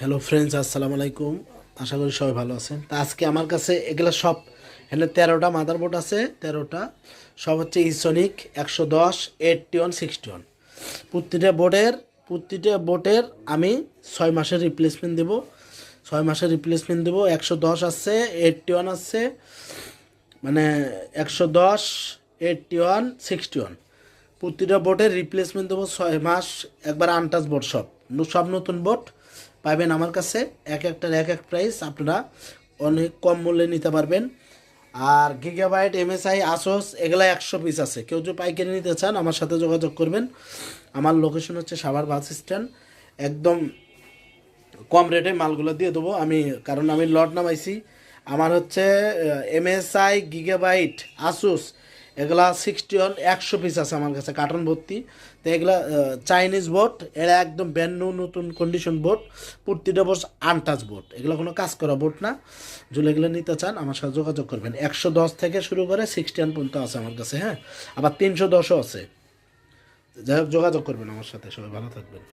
Hello friends, আসসালামু আলাইকুম। আশা করি সবাই ভালো আছেন। তা আজকে আমার কাছে এগুলো সব এখানে 13টা মাদারবোর্ড আছে। 13টা সব হচ্ছে ইসোনিক 110 81 61। প্রতিটা বোর্ডের আমি 6 মাসের রিপ্লেসমেন্ট দেবো। 6 মাসের রিপ্লেসমেন্ট দেবো। 110 আছে, 81 আছে, মানে 110 81 61। প্রতিটা বোর্ডের রিপ্লেসমেন্ট দেবো 6 মাস। একবার আনটাচ বোর্ড, সব নতুন বোর্ড পাবেন আমার কাছে। এক একটার এক এক প্রাইস, আপনারা অনেক কম মূল্যে নিতে পারবেন। আর গিগাবাইট, এমএসআই, আসোস এগুলা 100 পিস আছে। কেউ যদি পাইকারি নিতে চান আমার সাথে যোগাযোগ করবেন। আমার লোকেশন হচ্ছে সাভার বাস স্ট্যান্ড। একদম কম রেটে মালগুলো দিয়ে দেবো আমি, কারণ আমি লট নামাইছি। আমার হচ্ছে এমএসআই, গিগাবাইট, আসুস এগুলা 61 100 পিস আছে আমার কাছে, কার্টন ভর্তি। তো এগুলা চাইনিজ বোর্ড, এরা একদম ব্র্যান্ড নিউ নতুন কন্ডিশন বোর্ড। প্রতিটা বোর্ড আনটাচ বোর্ড, এগুলো কোনো কাজ করা বোর্ড না। যদি এগুলো নিতে চান আমার সাথে যোগাযোগ করবেন। 110 থেকে শুরু করে 61 পর্যন্ত আছে আমার কাছে, হ্যাঁ। আবার 310ও আছে। যাই হোক, যোগাযোগ করবেন আমার সাথে। সবাই ভালো থাকবেন।